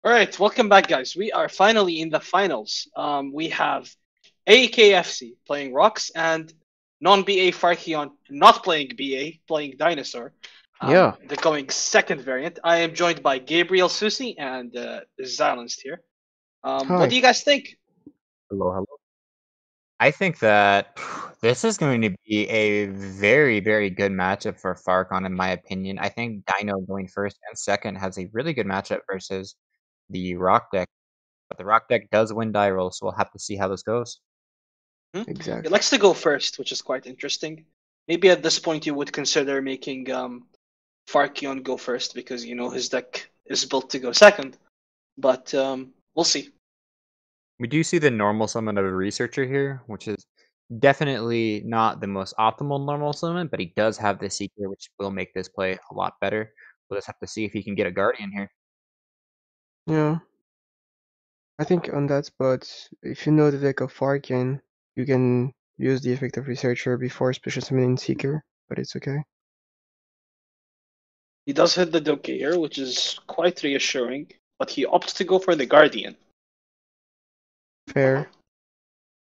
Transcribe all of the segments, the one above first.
All right, welcome back, guys. We are finally in the finals. We have AKFC playing Rocks and non-BA Farkion not playing BA, playing Dinosaur. Yeah. The going second variant. I am joined by Gabriel Susi and Silenced here. What do Hi. you guys think? Hello, hello. I think that this is going to be a very, very good matchup for Farcon, in my opinion. I think Dino going first and second has a really good matchup versus the Rock deck. But the Rock deck does win die roll, so we'll have to see how this goes. He Exactly. likes to go first, which is quite interesting. Maybe at this point you would consider making Farkion go first because his deck is built to go second. But we'll see. We do see the normal summon of a Researcher here, which is definitely not the most optimal normal summon, but he does have the Seeker, which will make this play a lot better. We'll just have to see if he can get a Guardian here. Yeah. I think on that spot, if you know the deck of Farkin, you can use the effect of Researcher before special summoning Seeker, but it's okay. He does hit the Doki here, which is quite reassuring, but he opts to go for the Guardian. Fair.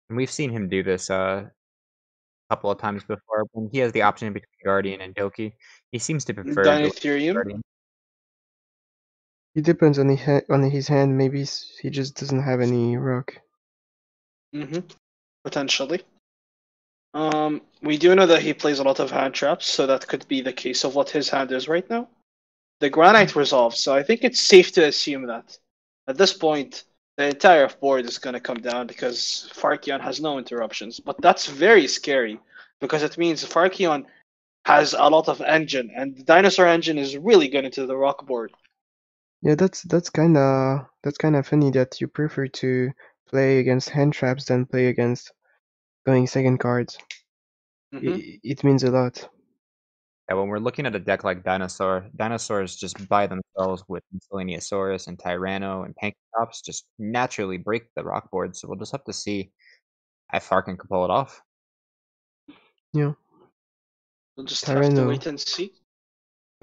And we've seen him do this couple of times before. When he has the option between Guardian and Doki, he seems to prefer going Dinotherium. Guardian. It depends on his hand. Maybe he just doesn't have any rock. Potentially. We do know that he plays a lot of hand traps, so that could be the case of what his hand is right now. The Granite resolves, so I think it's safe to assume that at this point the entire board is going to come down because Farkion has no interruptions. But that's very scary because it means Farkion has a lot of engine, and the Dinosaur engine is really good into the rock board. Yeah, that's kind of funny that you prefer to play against hand traps than play against going second cards. It means a lot. Yeah, when we're looking at a deck like Dinosaur, dinosaurs just by themselves with Miscellaneousaurus and Tyranno and Pankratops just naturally break the rock board, so we'll just have to see if Farkin can pull it off. Yeah. We'll just have to Tyranno. wait and see.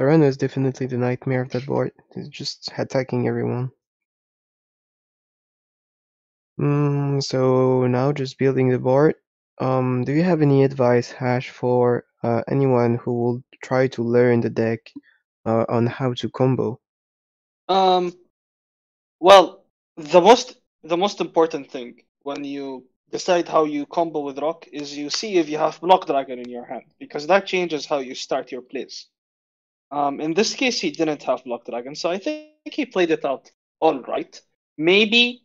Tyranno is definitely the nightmare of that board. It's just attacking everyone. So now just building the board. Do you have any advice, Hash, for anyone who will try to learn the deck on how to combo? Well, the most important thing when you decide how you combo with rock is you see if you have block dragon in your hand because that changes how you start your plays. In this case, he didn't have block dragon, so I think he played it out all right. Maybe,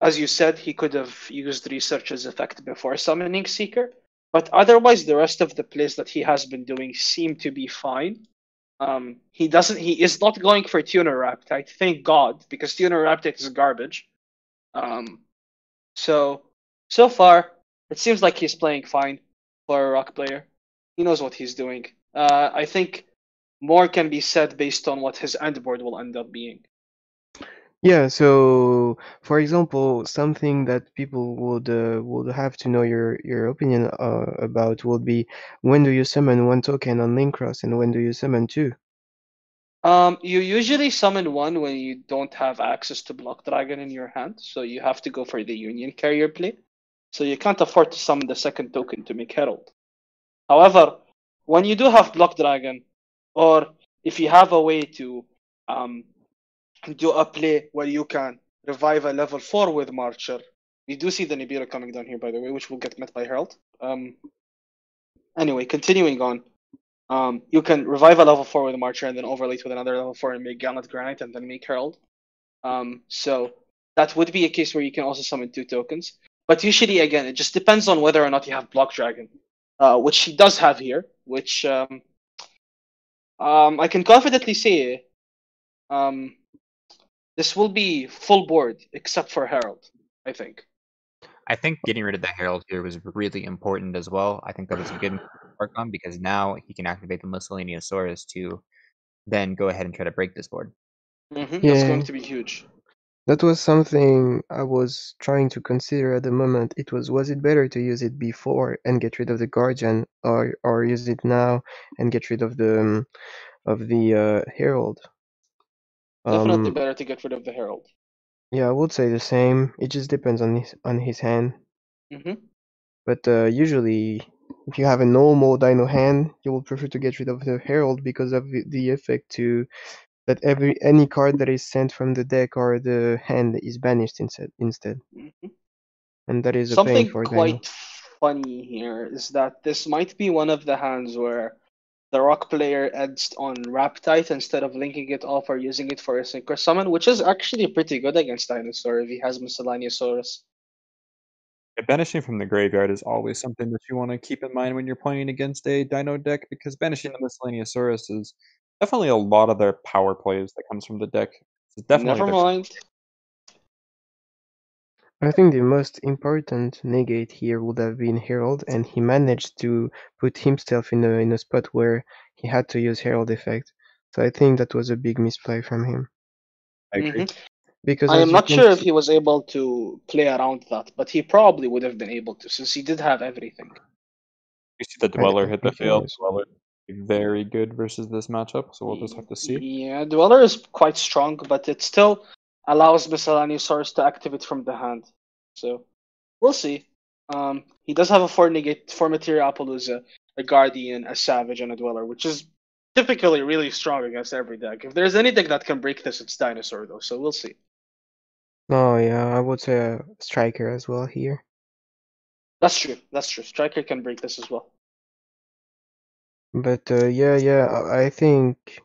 as you said, he could have used Researcher's effect before summoning Seeker, but otherwise, the rest of the plays that he has been doing seem to be fine. He is not going for Tuner Raptite, thank God, because Tuner Raptite is garbage. So far, it seems like he's playing fine for a rock player. He knows what he's doing. I think more can be said based on what his end board will end up being. Yeah, so for example, something that people would have to know your opinion about would be when do you summon one token on lane cross and when do you summon two? You usually summon one when you don't have access to Block Dragon in your hand, so you have to go for the Union Carrier play. So you can't afford to summon the second token to make Herald. However, when you do have Block Dragon, or if you have a way to do a play where you can revive a level 4 with Marcher, we do see the Nibiru coming down here, by the way, which will get met by Herald. Anyway, continuing on. You can revive a level 4 with Marcher and then overlay it with another level 4 and make Gallant Granite and then make Herald. So that would be a case where you can also summon 2 tokens. But usually, again, it just depends on whether or not you have Block Dragon, which he does have here, which I can confidently say this will be full board except for Herald, I think. I think getting rid of the Herald here was really important as well. I think that was a good move for Farcon because now he can activate the Miscellaneousaurus to then go ahead and try to break this board. That's Yeah. going to be huge. That was something I was trying to consider at the moment. Was it better to use it before and get rid of the Guardian, or use it now and get rid of the Herald? Definitely Um, better to get rid of the Herald. yeah, I would say the same. It just depends on his hand. Hmm But usually, if you have a normal Dino hand, you will prefer to get rid of the Herald because of the effect to that any card that is sent from the deck or the hand is banished instead, hmm and that is a pain Something for Dino. quite funny here is that this might be one of the hands where the rock player adds on Raptite instead of linking it off or using it for a synchro summon, which is actually pretty good against Dinosaur if he has Miscellaneousaurus. Banishing from the graveyard is always something that you wanna keep in mind when you're playing against a Dino deck, because banishing the Miscellaneousaurus is definitely a lot of their power plays that comes from the deck. It's definitely Never their mind. I think the most important negate here would have been Herald, and he managed to put himself in a spot where he had to use Herald effect. So I think that was a big misplay from him. I agree. hmm Because I am as you not can sure if see, he was able to play around that, but he probably would have been able to since he did have everything. You see the Dweller I hit the think he field. was. Dweller very good versus this matchup, so we'll just have to see. Yeah, Dweller is quite strong, but it still allows Miscellaneousaurus to activate from the hand. So we'll see. He does have a 4 negate, 4 materia Appaloosa, a Guardian, a Savage, and a Dweller, which is typically really strong against every deck. If there's any deck that can break this, it's Dinosaur, though, so we'll see. Oh yeah, I would say a striker as well here. That's true. That's true. Striker can break this as well. But yeah, I think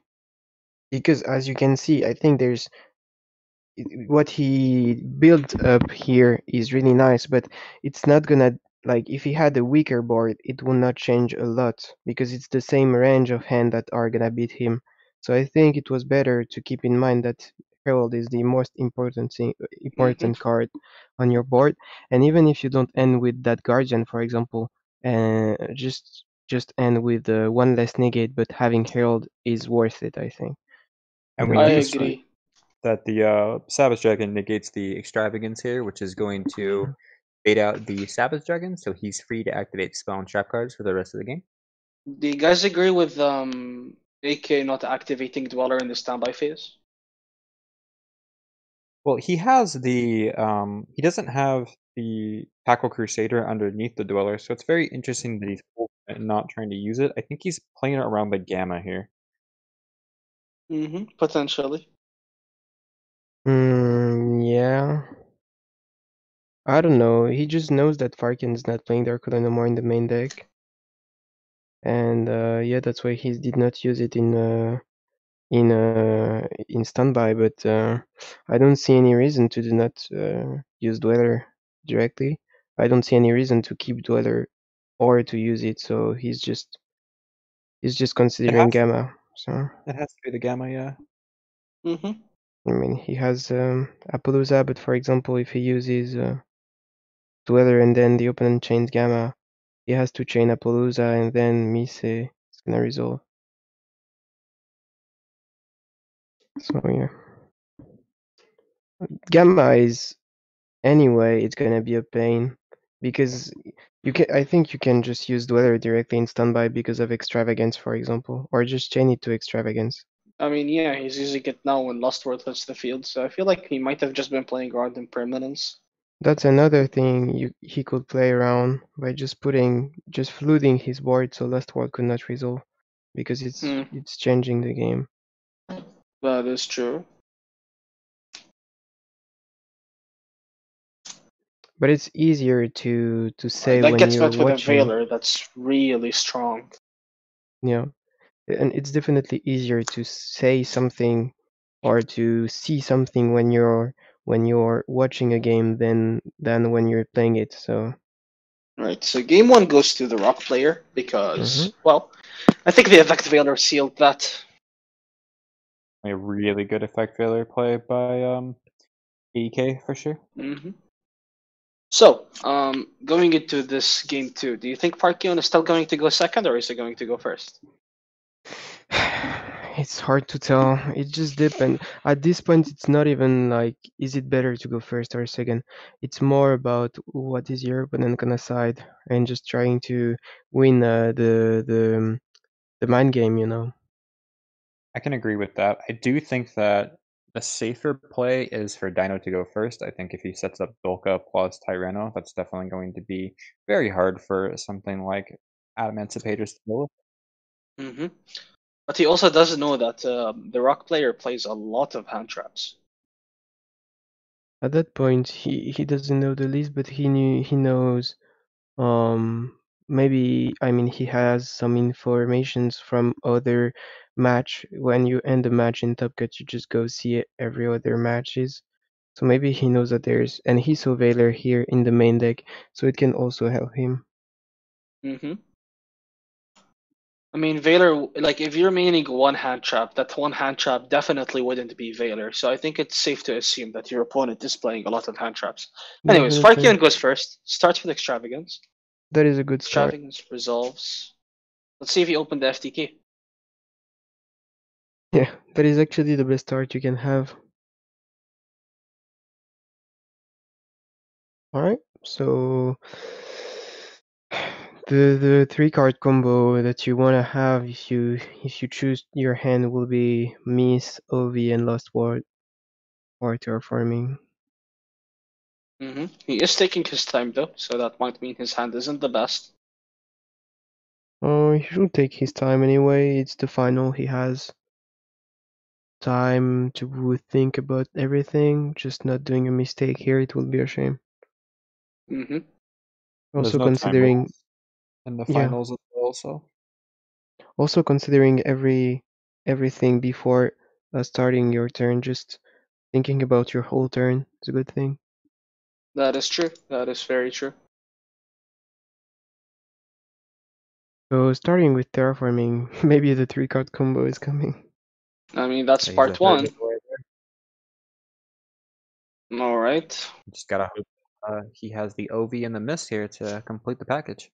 because as you can see, I think there's what he built up here is really nice, but it's not gonna like if he had a weaker board, it will not change a lot because it's the same range of hand that are gonna beat him. So I think it was better to keep in mind that Herald is the most hmm important card on your board, and even if you don't end with that Guardian, for example, just end with one less negate, but having Herald is worth it, I think. I And don't we know I if do it's see right. agree. that the Savage Dragon negates the Extravagance here, which is going to bait out the Savage Dragon, so he's free to activate spell and trap cards for the rest of the game. Do you guys agree with AK not activating Dweller in the standby phase? Well, he has he doesn't have the Tackle Crusader underneath the Dweller, so it's very interesting that he's not trying to use it. I think he's playing it around the Gamma here. Potentially. Yeah. I don't know. He just knows that Farkin's not playing Darkoda no more in the main deck, and yeah, that's why he did not use it in standby. But I don't see any reason to do not use Dweller directly. I don't see any reason to keep Dweller or to use it. So he's just It considering has Gamma. So it has to be the Gamma, yeah. hmm I mean, he has Appaloosa, but for example, if he uses Dweller and then the opponent chains Gamma. He has to chain Appaloosa and then Mise is gonna resolve. So yeah. Gamma is anyway it's gonna be a pain because I think you can just use Dweller directly in standby because of extravagance, for example. Or just chain it to extravagance. I mean, yeah, he's using it now when Lost World hits the field, so I feel like he might have just been playing around impermanence. That's another thing he could play around by just flooding his board so Last World could not resolve because Hmm, it's changing the game. that is true. But it's easier to say That when gets you're met with a watching. Veiler that's really strong. Yeah. And it's definitely easier to say something or to see something when you're watching a game than when you're playing it. So Right, so game one goes to the Rock player mhm. because, well, I think the Effect Veiler sealed that. A really good effect failure play by EK for sure. hmm So, going into this game two, do you think Parkion is still going to go second or is he going to go first? It's hard to tell. It just depends. At this point, it's not even like, is it better to go first or second? It's more about what is your opponent gonna side and just trying to win the mind game, you know. I can agree with that. I do think that the safer play is for Dino to go first. I think if he sets up Dolka plus Tyranno, that's definitely going to be very hard for something like Adamancipator to deal with. Hmm. But he also doesn't know that the rock player plays a lot of hand traps. At that point, he doesn't know the list, but he knows. Maybe, I mean, he has some informations from other match. When you end the match in Top Cut, you just go see every other matches. So maybe he knows that there's, and he saw Valor here in the main deck, so it can also help him. Hmm. I mean, Valor, like, if you're maining one hand trap, that one hand trap definitely wouldn't be Valor. So I think it's safe to assume that your opponent is playing a lot of hand traps. Anyways, Definitely, Farkion goes first. Starts with Extravagance. that is a good start. Extravagance resolves. Let's see if he opened the FTK. Yeah, that is actually the best start you can have. All right, so the 3 card combo that you wanna have if you choose your hand will be Miss, OV, and Lost Ward or Terraforming. He is taking his time though, so that might mean his hand isn't the best. Oh, he should take his time anyway. It's the final. He has time to think about everything. Just not doing a mistake here, it would be a shame. Hmm. There's Also no time considering, rules in the yeah, finals as well, so also considering everything before starting your turn, just thinking about your whole turn is a good thing. That is true. That is very true. So starting with terraforming, maybe the 3 card combo is coming. I mean, that's He's a part third one. of the way there. All right. Just gotta hope he has the OV and the miss here to complete the package.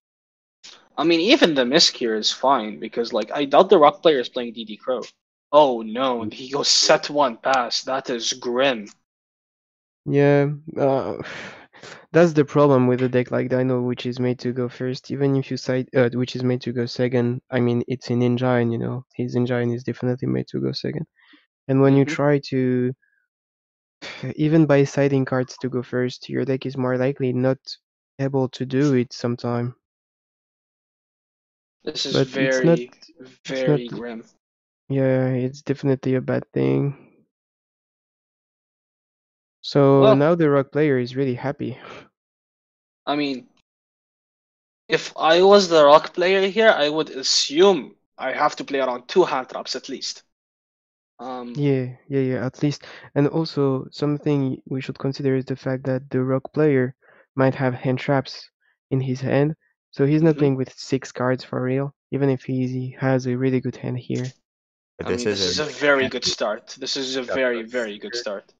I mean, even the misc here is fine because, like, I doubt the rock player is playing DD Crow. Oh no, he goes set one pass. That is grim. Yeah, that's the problem with a deck like Dino, which is made to go first. Even if you side, which is made to go second. I mean, it's an engine, you know. His engine is definitely made to go second. And when you Hmm. try to, even by siding cards to go first, your deck is more likely not able to do it sometime. This is But very, it's not. very grim. Yeah, it's definitely a bad thing. So Well, now the rock player is really happy. I mean, if I was the rock player here, I would assume I have to play around 2 hand traps at least. Yeah, at least. And also, something we should consider is the fact that the rock player might have hand traps in his hand, so he's not hmm playing with 6 cards for real, even if he has a really good hand here. But I this mean, is this a is a really good very hand good with start. This is a very, Justice very good Seeker start.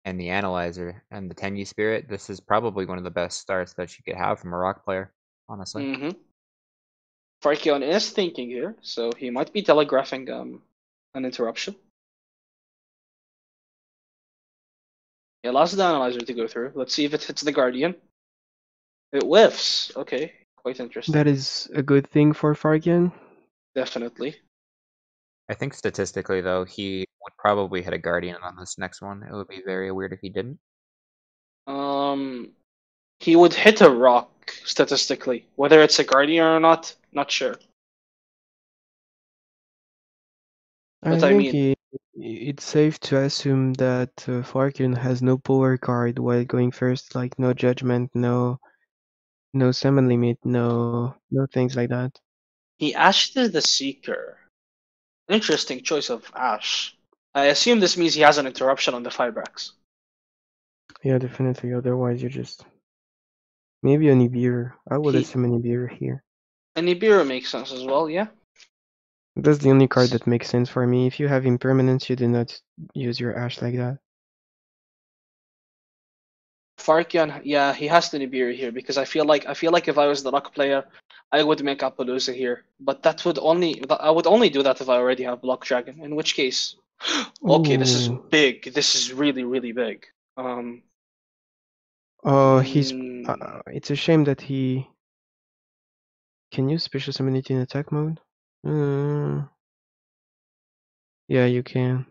and the Analyzer and the Tenyu Spirit. This is probably one of the best starts that you could have from a rock player, honestly. Hmm. Farkion is thinking here, so he might be telegraphing an interruption. He allows the analyzer to go through. Let's see if it hits the Guardian. It whiffs. Okay, quite interesting. That is a good thing for Fargian. Definitely. I think statistically, though, he would probably hit a Guardian on this next one. It would be very weird if he didn't. Um, he would hit a rock statistically. Whether it's a Guardian or not sure. I But I think mean, it's safe to assume that Fargian has no power card while going first, like no judgment, no summon limit, no things like that. he ashed the Seeker. Interesting choice of Ash. I assume this means he has an interruption on the Fibrax. Yeah, definitely. Otherwise, you just maybe a Nibiru. I would He assume a Nibiru here. and Nibiru makes sense as well. Yeah. That's the only card that makes sense for me. If you have impermanence, you do not use your Ash like that. Farkion, yeah, he has to Nibiru here because I feel like if I was the Rock player, I would make Appaloosa here. But I would only do that if I already have Block Dragon. In which case, okay, this is Ooh. big. This is really really big. He's. Mm, It's a shame that he can use special summon it in attack mode. Yeah, you can.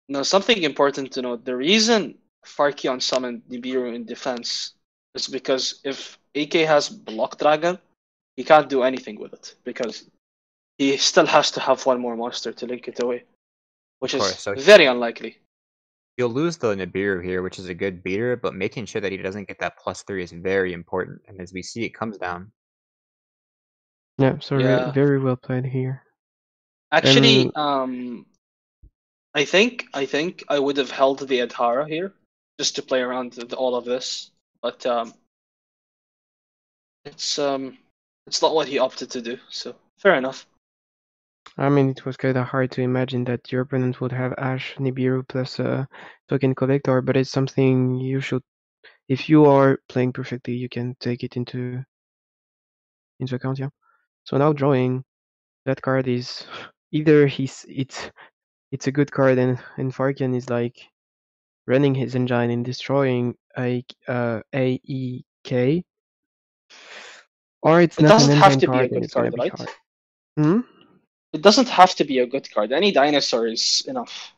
now something important to note: the reason Farkion summoned Nibiru in defense is because if AK has Block Dragon, he can't do anything with it because he still has to have one more monster to link it away, which Of course, is so very unlikely. you'll lose the Nibiru here, which is a good beater, but making sure that he doesn't get that +3 is very important. And as we see, it comes down. Yeah, so Yeah, very well played here. actually, And I think I would have held the Adhara here just to play around with all of this, but it's not what he opted to do. So fair enough. I mean, it was kind of hard to imagine that your opponent would have Ash, Nibiru plus a token collector, but it's something you should, if you are playing perfectly, you can take it into account, yeah. So now drawing, that card is either it's a good card and Farkion is like running his engine and destroying AEK, or it's It not an doesn't have engine to be a card and good it's gonna card, be right? hard. Hmm? It doesn't have to be a good card. Any dinosaur is enough.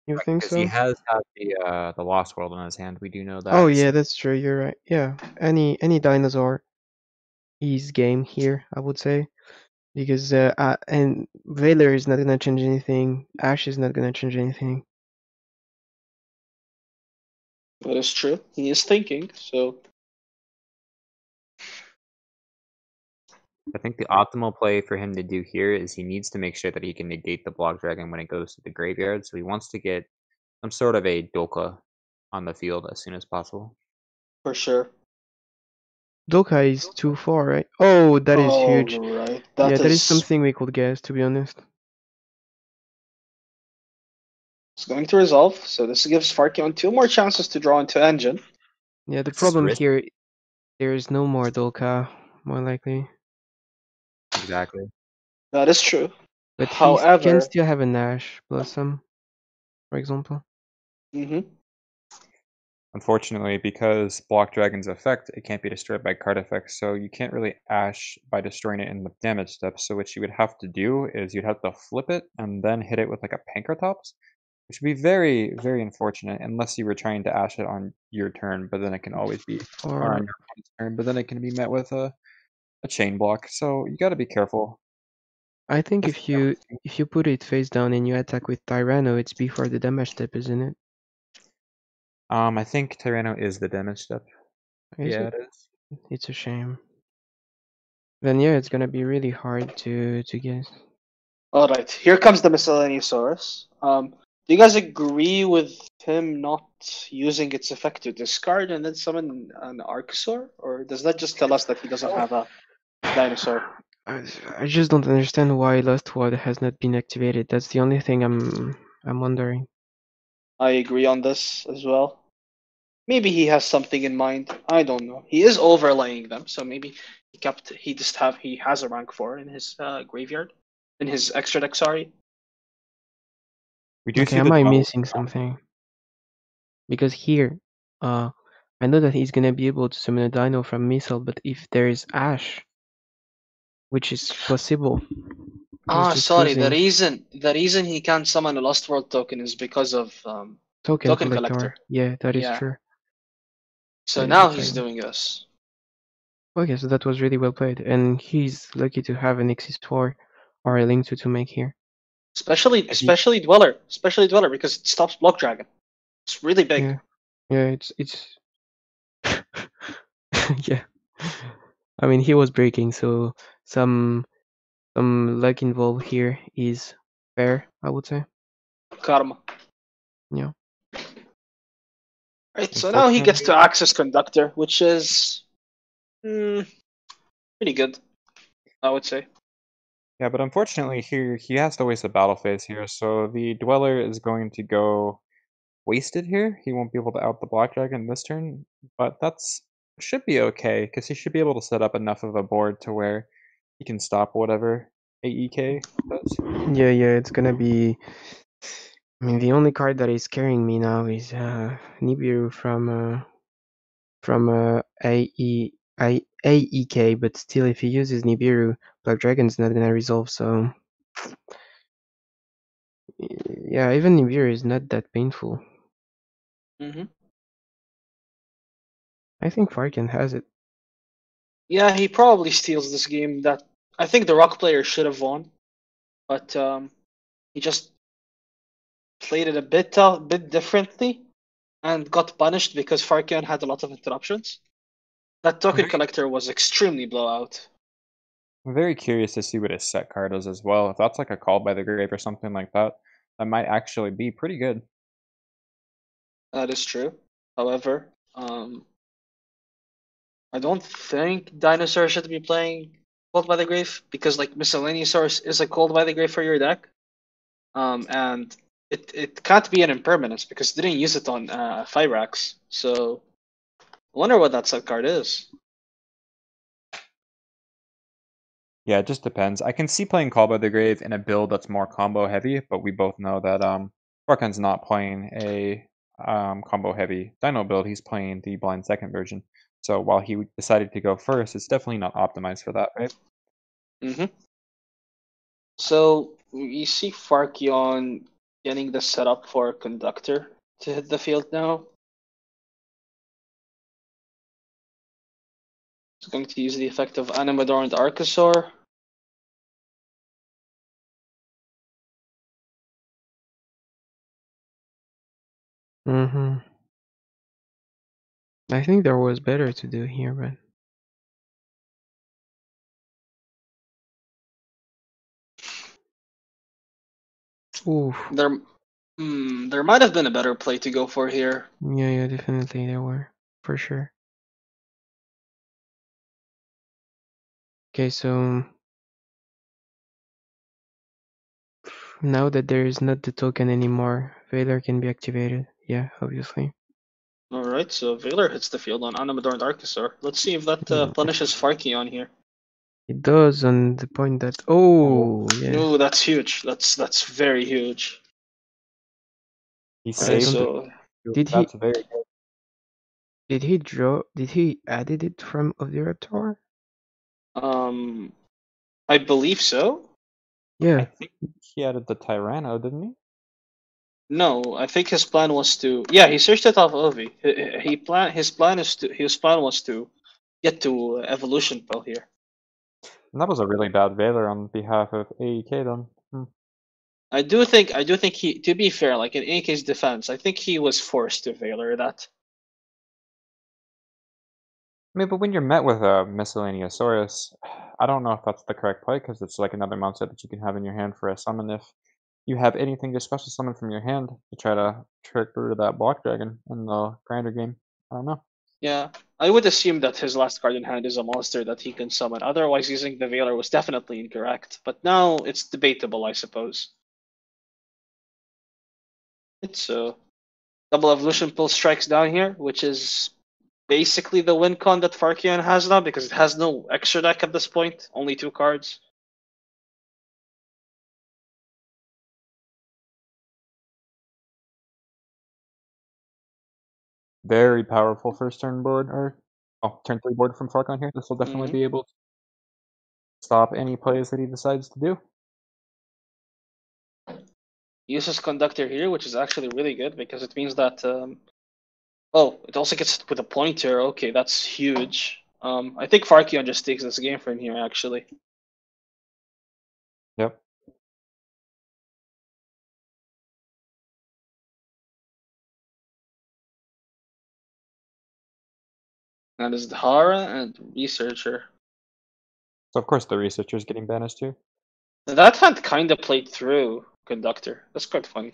You think Because he so? has had the Lost World in his hand. We do know Oh that. yeah, So that's true. You're right. Yeah, any dinosaur is game here, I would say, because and Valor is not gonna change anything. Ash is not gonna change anything. That is true. He is thinking. So I think the optimal play for him to do here is he needs to make sure that he can negate the Block Dragon when it goes to the graveyard. So he wants to get some sort of a Dolka on the field as soon as possible. for sure. Doka is too far, right? Oh, that is All huge. right, Yeah, that that is is something we could guess, to be honest. it's going to resolve. So this gives Farkion two more chances to draw into engine. Yeah, the This is problem risky. here, there is no more Dolka, more likely. Exactly. That is true. But he can However, still have a Nash Blossom, for example. hmm Unfortunately, because Block Dragon's effect, it can't be destroyed by card effects, so you can't really Ash by destroying it in the damage step. So what you would have to do is you'd have to flip it and then hit it with like a Pankratops, which would be very, very unfortunate unless you were trying to Ash it on your turn, but then it can always be, or on Or your opponent's turn, but then it can be met with a chain block. So you got to be careful. I think Definitely if you put it face down and you attack with Tyranno, it's before the damage step, isn't it? I think Tyranno is the damage step. Is Yeah, it? it is. It's a shame. Then yeah, it's gonna be really hard to guess. all right, here comes the Miscellaneousaurus. Do you guys agree with him not using its effect to discard and then summon an Archosaur, or does that just tell us that he doesn't have a dinosaur? I, I just don't understand why Lost World has not been activated. That's the only thing I'm wondering. I agree on this as well. Maybe he has something in mind. I don't know. He is overlaying them, so maybe he has a rank 4 in his graveyard, in his extra deck. Sorry. We do Okay, see am the I dwell. missing something? Because here, I know that he's gonna be able to summon a dino from Missile, but if there is Ash, which is possible, he's Ah, just sorry. losing The reason he can't summon a Lost World token is because of token token collector. collector. Yeah, that is Yeah. true. So That is now he's exciting. doing this. Okay, so that was really well played, and he's lucky to have an X4 or a Link to make here. Especially He especially Dweller because it stops Block Dragon. It's really big. Yeah, yeah, it's yeah. I mean, he was breaking, so some luck involved here is fair, I would say. Karma. Yeah. Right. So now he gets unfortunately, to access Conductor, which is pretty good, I would say. yeah, but unfortunately here he has to waste a battle phase here, so the Dweller is going to go wasted here. He won't be able to out the Black Dragon this turn, but that's should be okay because he should be able to set up enough of a board to where he can stop whatever AEK does. Yeah, it's gonna be. I mean, the only card that is carrying me now is Nibiru from AEK, but still, if he uses Nibiru, Black Dragon's not gonna resolve. So yeah, even Nibiru is not that painful. Mm-hmm. I think Farken has it. Yeah, he probably steals this game. That I think the Rock player should have won, but he just played it a bit differently and got punished because Farkion had a lot of interruptions. That token collector was extremely blowout. I'm very curious to see what his set card is as well. If that's like a Call by the Grave or something like that, that might actually be pretty good. That is true. However, I don't think Dinosaur should be playing Cold by the Grave because like Miscellaneous Source is a Cold by the Grave for your deck. And it can't be an impermanence because it didn't use it on Fyrax. So I wonder what that set card is. Yeah, it just depends. I can see playing Call by the Grave in a build that's more combo heavy, but we both know that Farkan's not playing a combo heavy Dino build. He's playing the blind second version. So while he decided to go first, it's definitely not optimized for that, right? Mm-hmm. So you see Farkion getting the setup for Conductor to hit the field now. He's going to use the effect of Animador and Archosaur. Mm-hmm. I think there was better to do here, but ooh, There might have been a better play to go for here. yeah, definitely there were for sure. Okay, so now that there is not the token anymore, Valor can be activated. Yeah, obviously. Alright, so Valor hits the field on Animador and Archosaur. Let's see if that Mm. punishes Farkion here. It does on the point that yeah. Ooh, that's huge. That's very huge. He Alright, saved it. so Did he That's very good. did he added it from of the Raptor? um I believe so. I Yeah. think he added the Tyranno, didn't he? No, I think his plan was to. Yeah, he searched it off Ovi. His plan was to get to evolution pill here. And that was a really bad Valor on behalf of AEK then. I do think he. To be fair, like in AK's defense, I think he was forced to Valor that. I mean, but when you're met with a Miscellaneousaurus, I don't know if that's the correct play because it's like another monster that you can have in your hand for a summon if you have anything to special summon from your hand to try to trick through that Block Dragon in the grinder game. I don't know. Yeah, I would assume that his last card in hand is a monster that he can summon. Otherwise, using the Valor was definitely incorrect. But now it's debatable, I suppose. It's double evolution pill strikes down here, which is basically the win con that Farkion has now because it has no extra deck at this point, only 2 cards. Very powerful first turn board, or turn 3 board from Farkon here. This will definitely be able to stop any plays that he decides to do. Uses Conductor here, which is actually really good because it means that. It also gets with a pointer. Okay, that's huge. I think Farkion just takes this game from here, actually. Yep. That is Dhara and Researcher. So of course the researcher is getting banished too. That hand kind of played through Conductor. That's quite funny.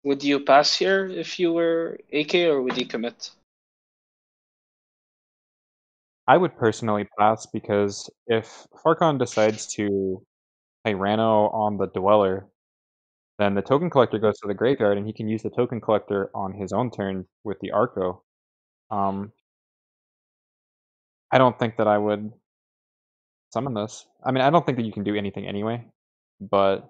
Would you pass here if you were AK, or would you commit? I would personally pass because if Farkon decides to play Rano on the Dweller, then the Token Collector goes to the graveyard, and he can use the Token Collector on his own turn with the Arco. I don't think that I would summon this. I mean, I don't think that you can do anything anyway, but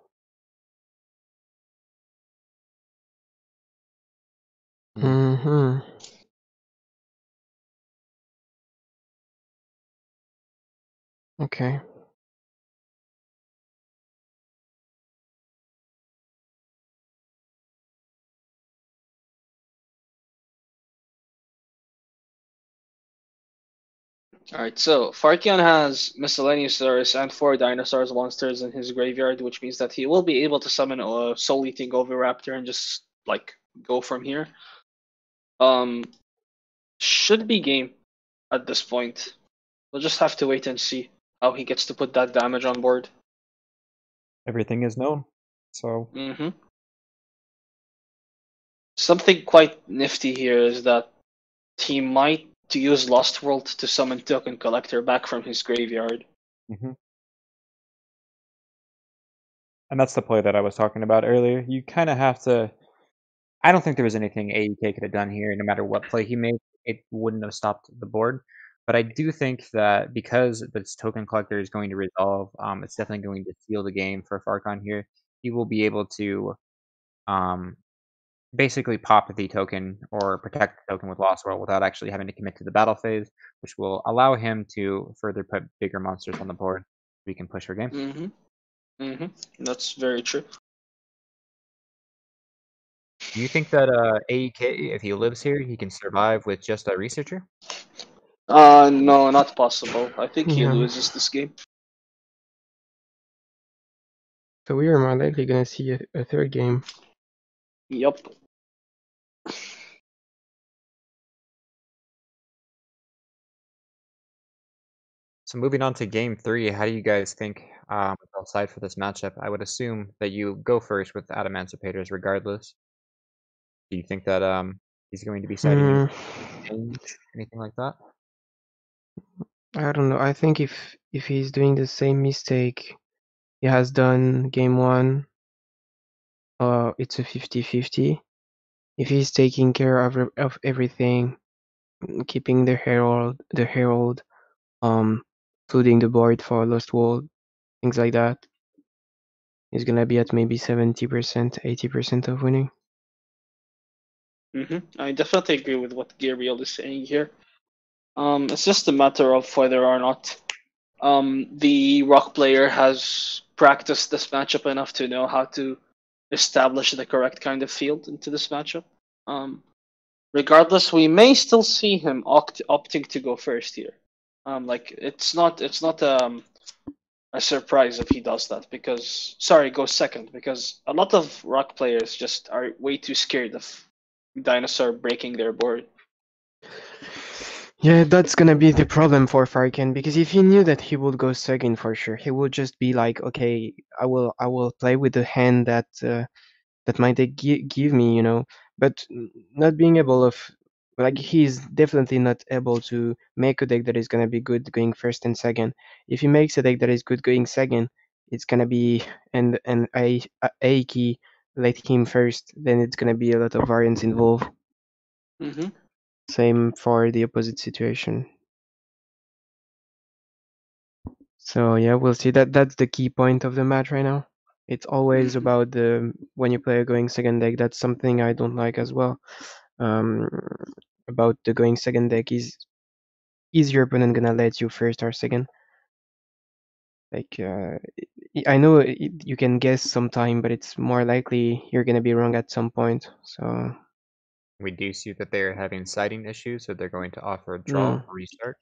Mm-hmm. Okay. Alright, so Farkion has Miscellaneous Saurus and 4 Dinosaurs monsters in his graveyard, which means that he will be able to summon a Soul Eating Oviraptor and just, like, go from here. Should be game at this point. We'll just have to wait and see how he gets to put that damage on board. everything is known. So Mm-hmm. Something quite nifty here is that he might use Lost World to summon Token Collector back from his graveyard. and that's the play that I was talking about earlier. You kind of have to. I don't think there was anything AEK could have done here. No matter what play he made, it wouldn't have stopped the board. But I do think that because this Token Collector is going to resolve, it's definitely going to seal the game for Farkon here. He will be able to um, basically pop the token or protect the token with Lost World without actually having to commit to the battle phase, which will allow him to further put bigger monsters on the board. We can push for game. That's very true. Do you think that AEK, if he lives here, he can survive with just a researcher? No, not possible. I think he Yeah. loses this game. So we are more likely gonna see a third game. Yup. So moving on to game 3, how do you guys think I'll side for this matchup? I would assume that you go first with Adamancipators regardless. Do you think that he's going to be siding in change, anything like that? I don't know. I think if he's doing the same mistake he has done game 1, it's a 50-50. If he's taking care of everything, keeping the herald, including the board for Lost World, things like that, he's gonna be at maybe 70%, 80% of winning. I definitely agree with what Gabriel is saying here. It's just a matter of whether or not the rock player has practiced this matchup enough to know how to establish the correct kind of field into this matchup. Regardless, we may still see him opting to go first here. Like it's not a surprise if he does that because go second because a lot of rock players just are way too scared of Dinosaur breaking their board. Yeah, that's gonna be the problem for Farken because if he knew that he would go second for sure, he would just be like, okay, I will play with the hand that my deck give me, but not being able of like he's definitely not able to make a deck that is gonna be good going first and second. If he makes a deck that is good going second, it's gonna be and a key let him first, then it's gonna be a lot of variance involved. Mm-hmm. Same for the opposite situation. So yeah, we'll see. That's the key point of the match right now. It's always Mm-hmm. about the when you play a going second deck. That's something I don't like as well. Um, about the going second deck is your opponent gonna let you first or second? Like I know you can guess sometime, but it's more likely you're gonna be wrong at some point. So We do see that they're having siding issues, so they're going to offer a draw, mm. restart.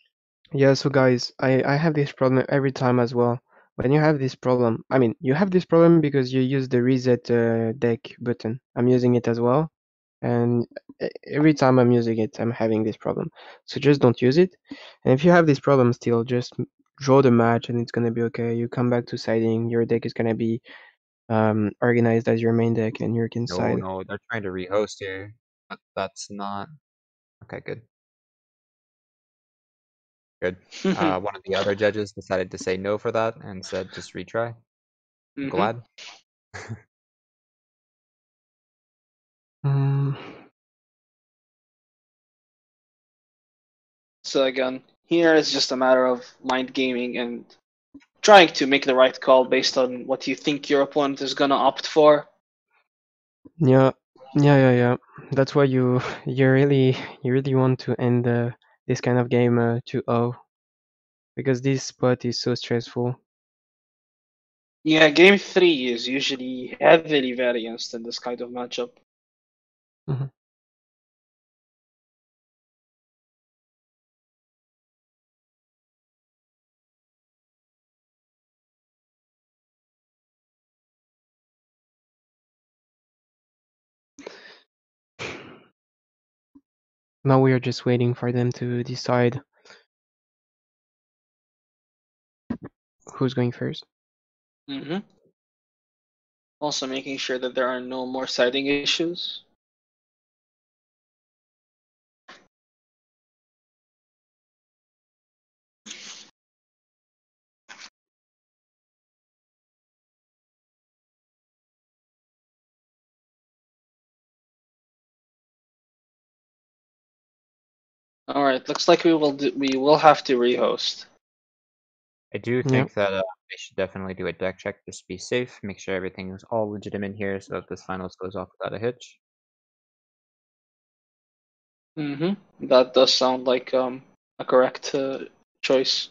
Yeah, so guys, I have this problem every time as well. When you have this problem, I mean, you have this problem because you use the reset deck button. I'm using it as well, and every time I'm using it, I'm having this problem. So just don't use it. And if you have this problem still, just draw the match, and it's gonna be okay. You come back to siding, your deck is gonna be organized as your main deck, and you can No, side. no, they're trying to rehost here. That's not okay. Good. Good. One of the other judges decided to say no for that and said just retry. I'm glad. Mm, So again, here it's just a matter of mind gaming and trying to make the right call based on what you think your opponent is gonna opt for. yeah, yeah. That's why you really want to end this kind of game 2-0 because this spot is so stressful. Yeah, game 3 is usually heavily varianced in this kind of matchup. Mhm. Now we are just waiting for them to decide who's going first. Mm-hmm. Also making sure that there are no more siding issues. All right, looks like we will have to rehost. I do Yeah. think that they should definitely do a deck check just to be safe, make sure everything is all legitimate here so that this finals goes off without a hitch. Mm-hmm. That does sound like a correct choice.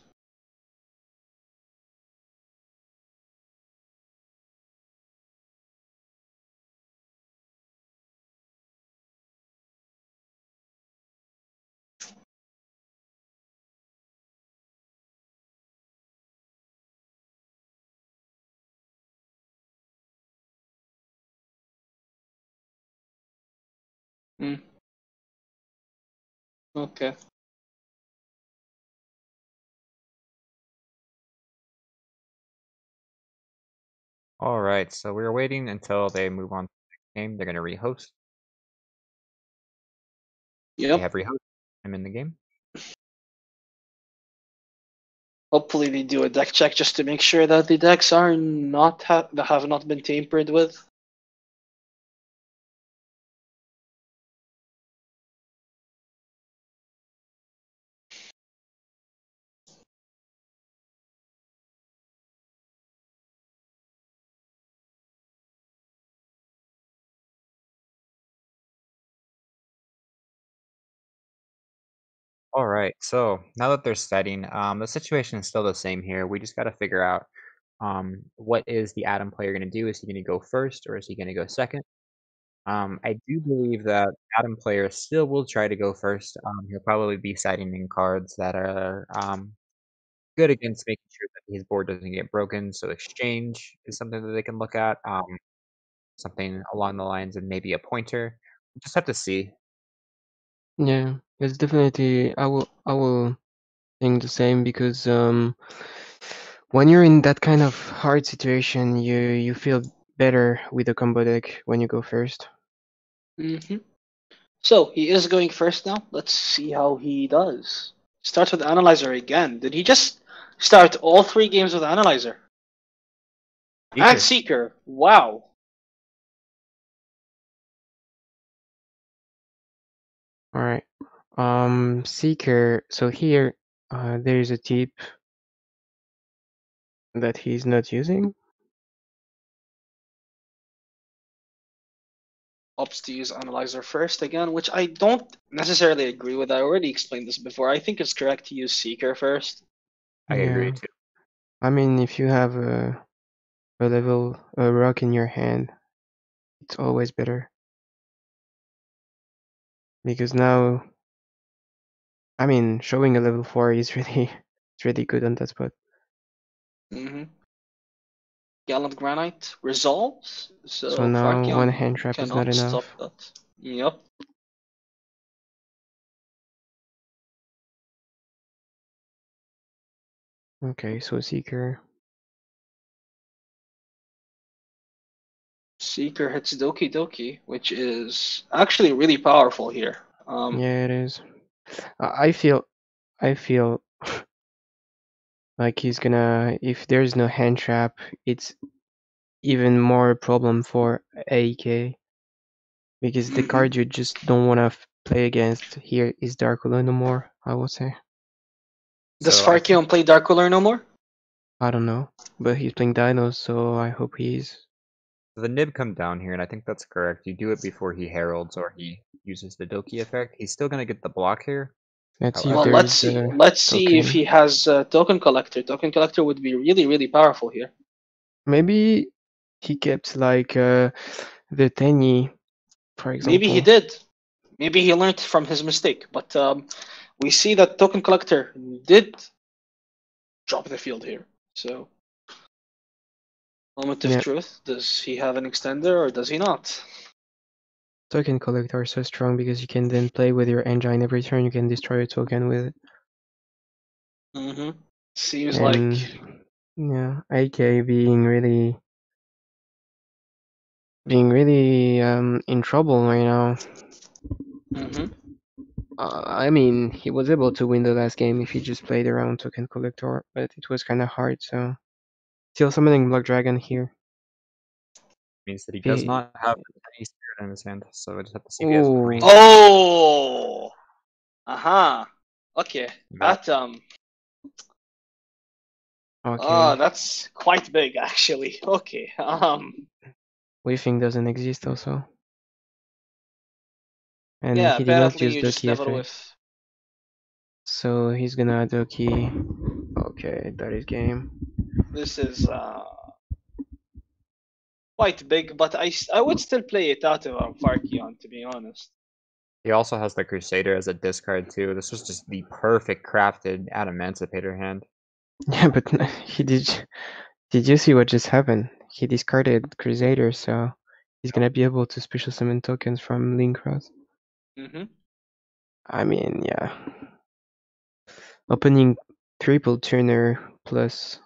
Mm. Okay. Alright, so we're waiting until they move on to the next game. They're going to rehost. They Yep. have rehost. I'm in the game. Hopefully they do a deck check just to make sure that the decks are not have not been tampered with. Alright, so now that they're setting, the situation is still the same here. We just got to figure out what is the Atom player going to do? Is he going to go first or is he going to go second? I do believe that Atom player still will try to go first. He'll probably be siding in cards that are good against making sure that his board doesn't get broken. So exchange is something that they can look at. Something along the lines of maybe a pointer. We'll just have to see. Yeah, it's definitely I will think the same because when you're in that kind of hard situation, you feel better with the combo deck when you go first. Mm-hmm. So he is going first now. Let's see how he does. Starts with Analyzer again. Did he just start all 3 games with Analyzer? And Seeker. Seeker. Wow. All right. Seeker. So here, there is a tip that he's not using. Opts to use Analyzer first again, which I don't necessarily agree with. I already explained this before. I think it's correct to use Seeker first. I agree Yeah. too. I mean, if you have a rock in your hand, it's always better because now, I mean, showing a level 4 is really it's really good on that spot. Mm-hmm. Gallant Granite resolves, So so now one Farkion hand trap is not cannot stop enough. that. Yep. Okay, so Seeker. Seeker hits Doki Doki, which is actually really powerful here. Yeah, it is. I feel Like he's gonna, if there's no hand trap, it's even more a problem for AK because the card you just don't want to play against here is Darkula no more. I would say. Does So I think Farkion play Darkular no more? I don't know, but he's playing Dinos, so I hope he's. the nib come down here, and I think that's correct. You do it before he heralds or he uses the Doki effect. He's still gonna get the block here. Let's see if Well, However, let's there's see. a Let's see if token. he has Token Collector. Token Collector would be really, really powerful here. Maybe he kept like the Tenyi, for Maybe he example. did. Maybe he learned from his mistake. But we see that Token Collector did drop the field here. So, moment of Yeah, truth. Does he have an extender or does he not? token collector is so strong because you can then play with your engine every turn. You can destroy a token with it, Mm-hmm. Seems and like yeah, AK being really in trouble right now. mm-hmm. I mean, he was able to win the last game if he just played around token collector, but it was kind of hard. So still summoning Block Dragon here. means that he does He, not have any spirit in his hand. So we just have to see if he has oh, green. Oh, aha. Okay, Map. that okay. that's quite big actually. Okay, Weaving doesn't exist also, and yeah. he did not Apparently, use you just Doki never effect, whiff. so he's gonna Doki. Okay, that is game. This is quite big, but I would still play it out of Farkion, to be honest. He also has the Crusader as a discard too. This was just the perfect crafted Adamancipator hand. Yeah, but he did. Did you see what just happened? He discarded Crusader, so he's gonna be able to special summon tokens from Linkroth. Mm-hmm. I mean, yeah. Opening triple tuner plus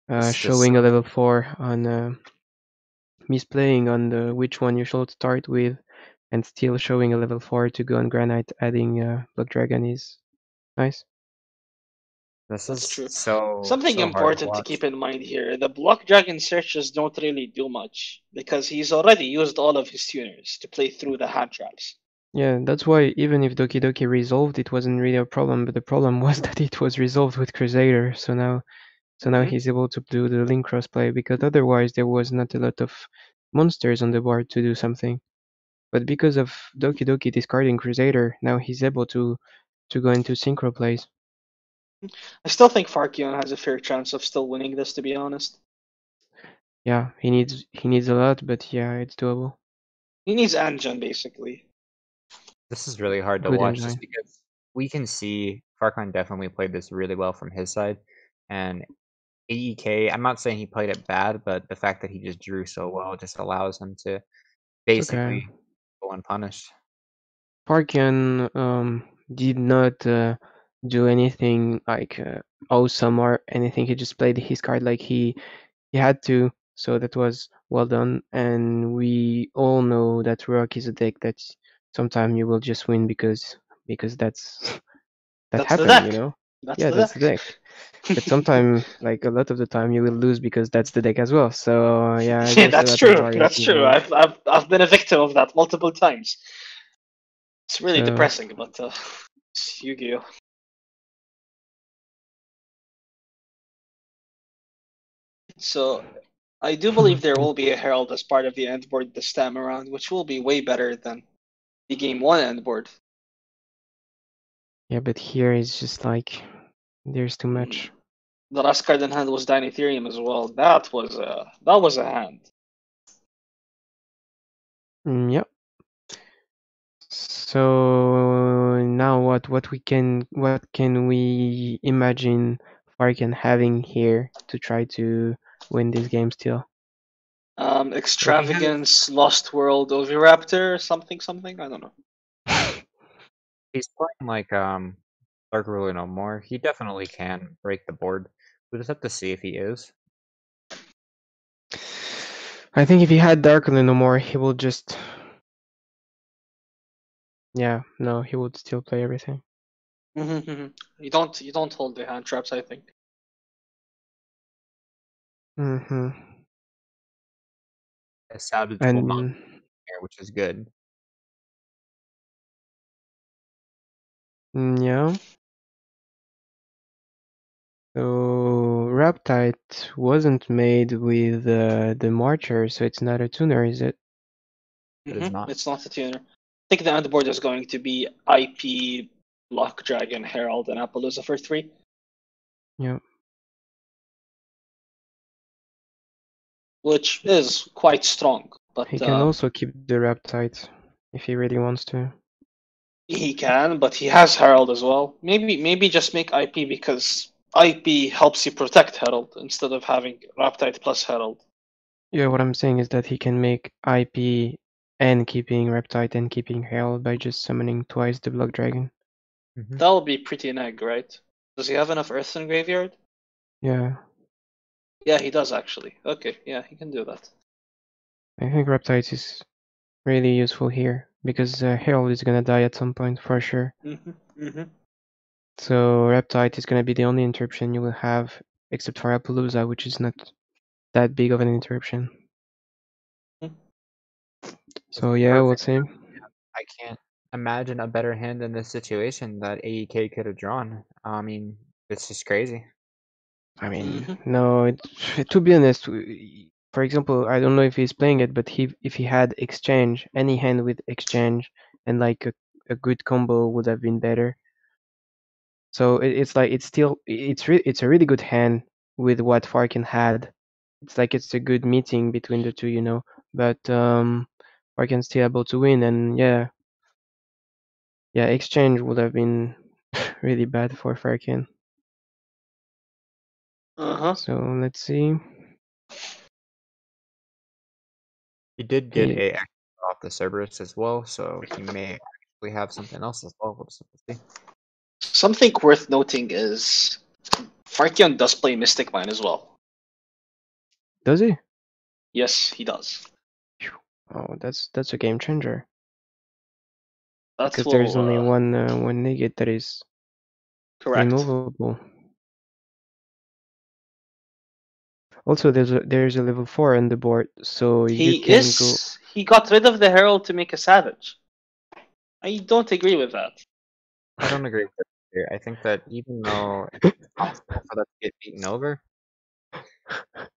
It's just showing a level 4 on misplaying on the which one you should start with, and still showing a level 4 to go on Granite, adding Blood Dragon is nice. this That's is true. so Something hard to important to watch. keep in mind here: the Block Dragon searches don't really do much because he's already used all of his tuners to play through the hand traps. Yeah, that's why even if Doki Doki resolved, it wasn't really a problem, but the problem was that it was resolved with Crusader, so now Mm-hmm. he's able to do the link crossplay because otherwise there was not a lot of monsters on the board to do something. But because of Doki Doki discarding Crusader, now he's able to go into synchro plays. I still think Farkion has a fair chance of still winning this, to be honest. Yeah, he needs a lot, but yeah, it's doable. He needs Anjan, basically. This is really hard to Good watch just engine. because we can see Farkon definitely played this really well from his side. And AEK, I'm not saying he played it bad, but the fact that he just drew so well just allows him to It's okay. basically go unpunished. Parkian did not do anything like awesome or anything. He just played his card like he had to. So that was well done. And we all know that Rock is a deck that sometimes you will just win because that's that That's the happened, deck. That's Yeah, the that's the deck. deck. But sometimes, like a lot of the time, you will lose because that's the deck as well. So yeah, Yeah, there's a that's lot of true. That's variances true. here. I've been a victim of that multiple times. It's really So depressing, but it's Yu-Gi-Oh. So I do believe there will be a Herald as part of the end board this time around, which will be way better than the game one end board. yeah, but here it's just like there's too much. The last card in hand was Dinotherium as well. That was a hand. Yep. So now what can we imagine Farken having here to try to win this game still? So he has Extravagance, Lost World, Oviraptor, something, something. I don't know. he's playing like Dark Ruler no more. He definitely can break the board. We just have to see if he is. I think if he had Darkling no more, he will just yeah, no, he would still play everything. You don't hold the hand traps, I think. Mm-hmm. A salvageable mount And here, which is good. yeah. So Raptite wasn't made with the Marcher, so it's not a tuner, is it? It is not. It's not a tuner. I think the end board is going to be IP, Block Dragon, Herald, and Appaloosa for 3. Yeah. Which is quite strong, but He can also keep the Raptite if he really wants to. he can, but he has Herald as well. Maybe just make IP because IP helps you protect Herald instead of having Raptite plus Herald. Yeah, what I'm saying is that he can make IP and keeping Raptite and keeping Herald by just summoning twice the Block Dragon. Mhm. That would be pretty neg, right? Does he have enough Earth in Graveyard? Yeah, Yeah, he does actually. Okay, yeah, he can do that. I think Raptite is really useful here because Herald is gonna die at some point for sure. So Raptite is gonna be the only interruption you will have, except for Appaloosa, which is not that big of an interruption. So yeah, we'll Perfect. see. I can't imagine a better hand in this situation that AEK could have drawn. I mean, it's just crazy. I mean, no, to be honest, for example, I don't know if he's playing it, but if he had exchange, any hand with exchange and like a good combo would have been better. So it's like it's a really good hand with what Farkin had. It's like it's a good meeting between the two, you know. But Farkin's still able to win, and yeah, exchange would have been really bad for Farkin. So let's see. He did get He, a extra off the Cerberus as well, so he may actually have something else as well. We'll just have to see. Something worth noting is Farkion does play Mystic Mine as well. does he? Yes, he does. Oh, that's a game changer. That Because there is only will one negate that is correct. removable. Also, there's a level 4 on the board, so you can go. He got rid of the Herald to make a Savage. I don't agree with that. I don't agree with it here. I think that even though it's possible for that to get beaten over,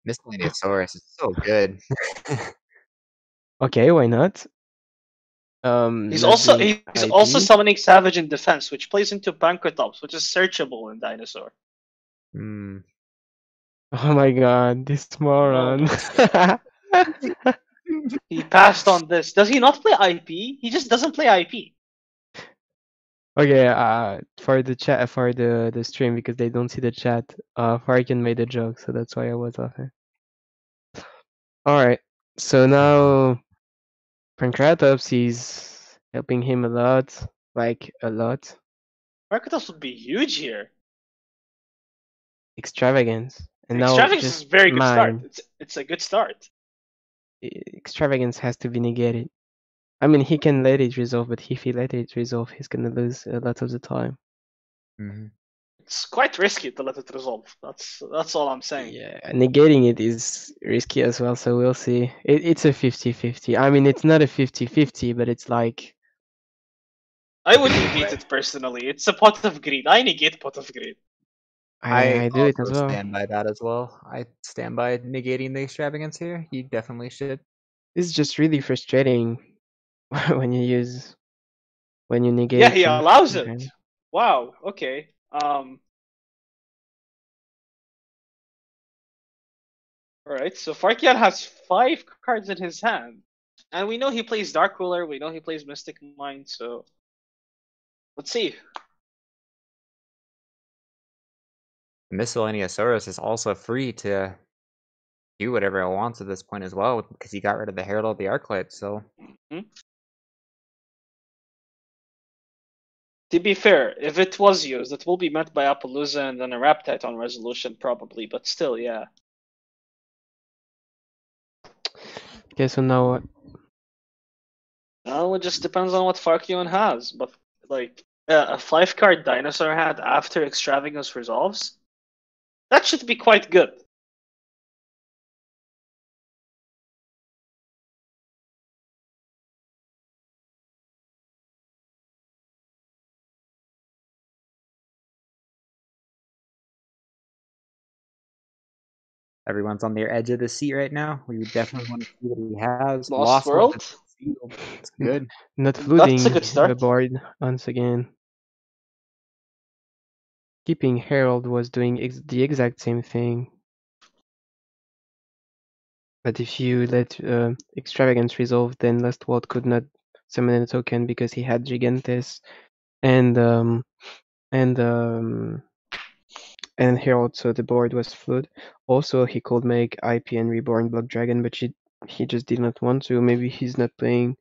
Miscellaneous Saurus is so good. Okay, why not? Not being He's also IP. summoning Savage in defense, which plays into Banquet Ops, which is searchable in Dinosaur. Hmm. Oh my god, this Oh moron. my. He passed on this. Does he not play IP? He just doesn't play IP. Okay, for the chat, for the stream, because they don't see the chat, Farkin made a joke, so that's why I was off it. Alright, so now Pancratops is helping him a lot, like a lot. Banquet Ops would be huge here. Extravagance, and now Extravagance is just a very good start. mine. It's a good start. Extravagance has to be negated. I mean, he can let it resolve, but if he let it resolve, he's gonna lose a lot of the time. Mm-hmm. It's quite risky to let it resolve. That's all I'm saying. Yeah, negating it is risky as well, so we'll see. It's a 50-50. I mean, it's not a 50-50, but it's like... I would negate it personally. It's a pot of greed. I negate pot of greed. I I do it as also well. stand by that as well. I stand by negating the extravagance here. You definitely should. It's just really frustrating when you negate Yeah, he things. allows it. Okay. Wow. Okay. Alright, so Farkion has 5 cards in his hand. And we know he plays Dark Ruler, we know he plays Mystic Mind, so let's see. Miscellaneous Saurus is also free to do whatever it wants at this point as well, because he got rid of the Herald of the Arclight, so... To be fair, if it was used, it will be met by Appaloosa and then a Raptite on resolution, probably, but still, yeah. Okay, so now what? Well, it just depends on what Farkion has, but, like, A 5-card Dinosaur hand after Extravagance resolves? That should be quite good. Everyone's on their edge of the seat right now. We definitely want to see what he has. Lost World World? sealed. It's good. Not That's a flooding good the start. board once again. Keeping Herald was doing the exact same thing. But if you let Extravagance resolve, then Last World could not summon a token because he had Gigantes and Herald, so the board was flood. Also, he could make IP and Reborn Block Dragon, but he just did not want to. Maybe he's not playing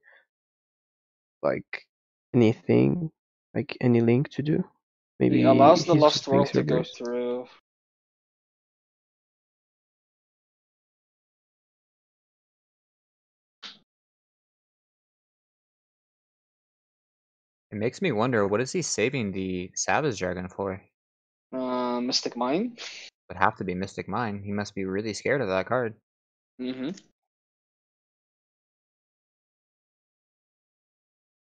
like anything, like any link to do. Maybe He allows the he's just Lost playing World to go servers. through. It makes me wonder, what is he saving the Savage Dragon for? Mystic Mine. Would have to be Mystic Mine. He must be really scared of that card. Mm-hmm.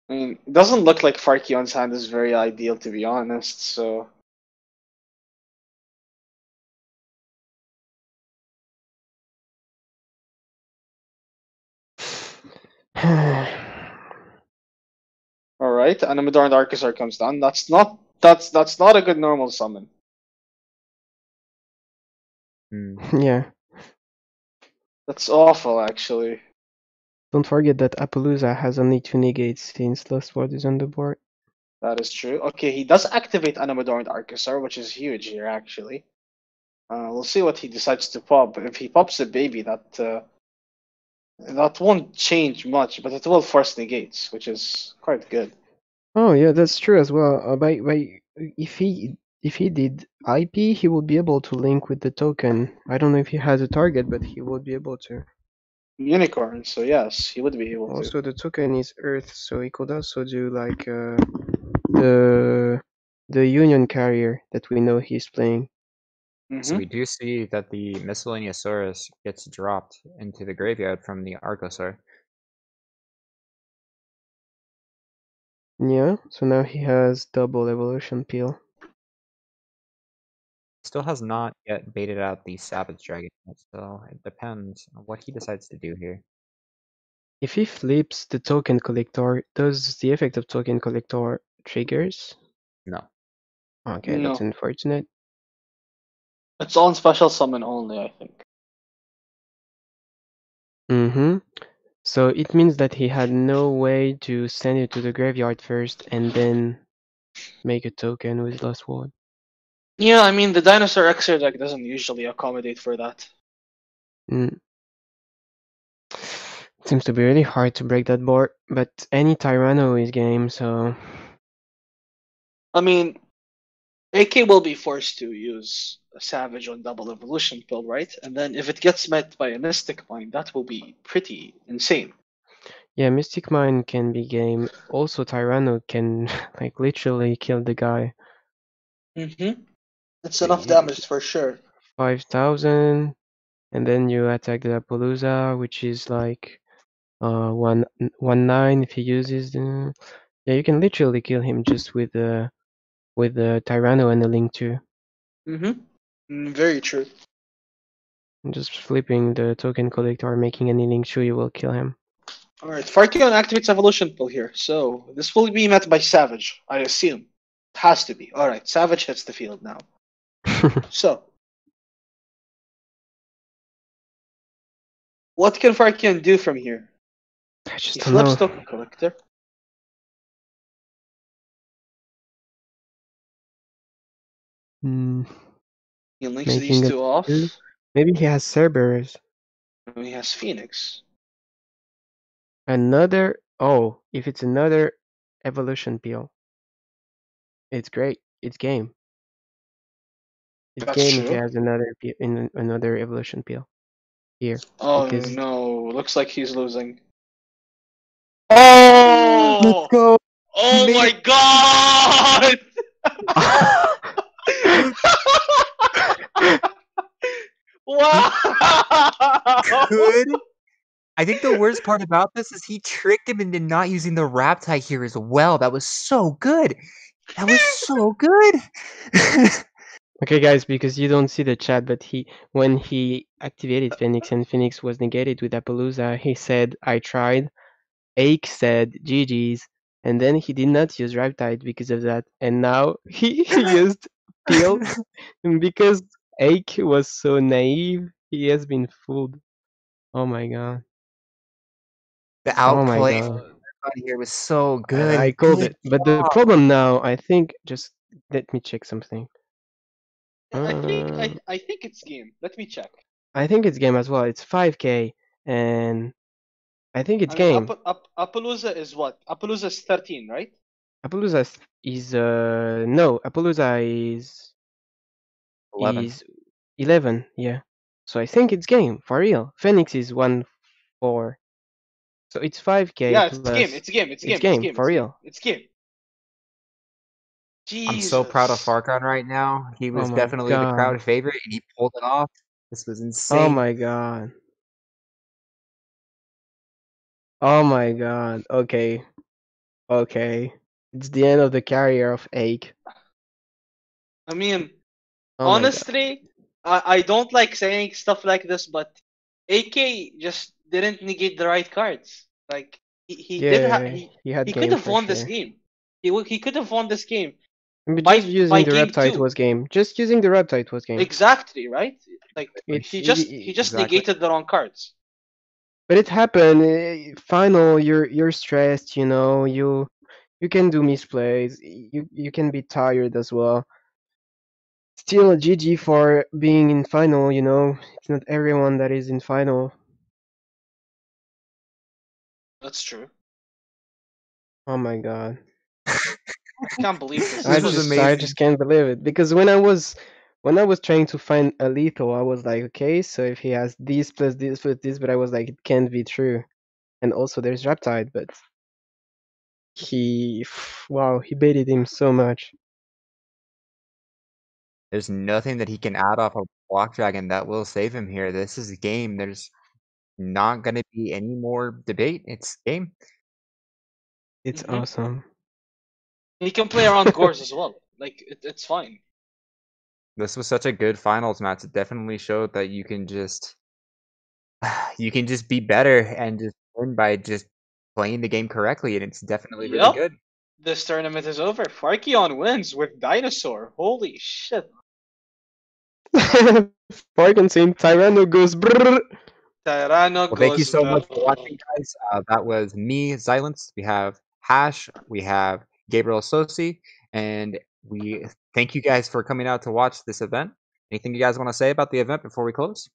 I mean, it doesn't look like Farkion's hand is very ideal, to be honest, so... Alright, Animadorn Archosaur comes down. That's not a good normal summon. Yeah. That's awful, actually. Don't forget that Appaloosa has only 2 negates since Lost World is on the board. That is true. Okay, he does activate Animadorn Archosaur, which is huge here, actually. We'll see what he decides to pop. If he pops a baby, that won't change much, but it will force negates, which is quite good. Oh yeah, that's true as well. If he did IP, he would be able to link with the token. I don't know if he has a target, but he would be able to. Unicorn, so yes, he would be able to. Also, the token is Earth, so he could also do like the Union Carrier that we know he's playing. So we do see that the Miscellaneousaurus gets dropped into the graveyard from the Archosaur. Yeah, so now he has double evolution peel. Still has not yet baited out the Savage Dragon, so it depends on what he decides to do here. If he flips the token collector, does the effect of token collector triggers? No. Okay, that's No. unfortunate. It's on special summon only, I think. Mm-hmm. So it means that he had no way to send it to the graveyard first and then make a token with Lost World. Yeah, I mean, the Dinosaur Exer deck doesn't usually accommodate for that. Mm. Seems to be really hard to break that board, but any Tyranno is game, so... I mean, AK will be forced to use a Savage on double evolution pill, right? And then if it gets met by a Mystic Mine, that will be pretty insane. Yeah, Mystic Mine can be game. Also, Tyranno can, like, literally kill the guy. Mm-hmm. It's enough damage for sure. 5,000, and then you attack the Appaloosa, which is like 1/9 if he uses the... Yeah, you can literally kill him just with the Tyranno and the Link 2. Mm-hmm. Very true. Just flipping the token collector, making any Link 2, you will kill him. Alright, Farkion activates evolution pill here, so this will be met by Savage, I assume. It has to be. Alright, Savage hits the field now. So, what can Farkion do from here? I just He don't flips know. token collector. Hmm, He links making these a two off. 2. Maybe he has Cerberus. And he has Phoenix. Another... Oh, if it's another evolution peel, it's great. It's game. It's That's game if he true. has another evolution peel here. Oh Because no, looks like he's losing. Oh! let's go! Oh made my it. god! Wow! Good. I think the worst part about this is he tricked him into not using the Raptide here as well. That was so good. That was so good. Okay, guys, because you don't see the chat, but when he activated Phoenix and Phoenix was negated with Appaloosa, he said, "I tried." Ake said, "GG's," and then he did not use Riptide because of that, and now he used Peel, and because Ake was so naive, he has been fooled. Oh my god. The Oh my outplay god. God. here was so I good. called Good it. But the job. problem now, I think, just let me check something. I think Uh, I think it's game. Let me check. I think it's game as well. It's 5K, and I think it's I mean, game. Appaloosa is what? Appaloosa is 13, right? Appaloosa is no, Appaloosa $11. is 11, yeah. So I think it's game for real. Phoenix is 1-4. So it's 5K Yeah, it's game. plus. It's game. It's It's game. It's game game. for It's game. real. It's game. I'm so proud of Jesus. Farcon right now. He Oh was my definitely the god. crowd favorite, and he pulled it off. This was Oh insane. my god. Oh my god. Okay. Okay. It's the end of the career of Ake. I mean, Oh my god. honestly, I don't like saying stuff like this, but AK just didn't negate the right cards. Like he did Yeah, he had he could game have for won this sure. game. He could have won this game But just by using the game reptite two. was game. Just using the reptite was game. Exactly, right? Like It's he it, just Exactly. negated the wrong cards. but it happened. Final, you're stressed. You can do misplays. You can be tired as well. Still a GG for being in final. It's not everyone that is in final. That's true. Oh my god. I can't believe this. I This This was was just I amazing. just can't believe it because when I was trying to find a lethal, I was like, okay, so if he has this plus this plus this, but I was like, it can't be true. And also there's Reptide, but he wow, he baited him so much. There's nothing that he can add off of Block Dragon that will save him here. This is a game. There's not going to be any more debate. It's game. It's hmm awesome. He can play around Gores as well. Like it's fine. This was such a good finals match. It definitely showed that you can just be better and just win by just playing the game correctly, and it's definitely really Yep. good. This tournament is over. Farkion wins with Dinosaur. Holy shit. Fargan saying Tyranno goes brrr. Tyranno Well, thank you goes so much bell. for watching, guys. That was me, Xylence. We have Hash. We have Gabriel Sosi, and we thank you guys for coming out to watch this event. Anything you guys want to say about the event before we close?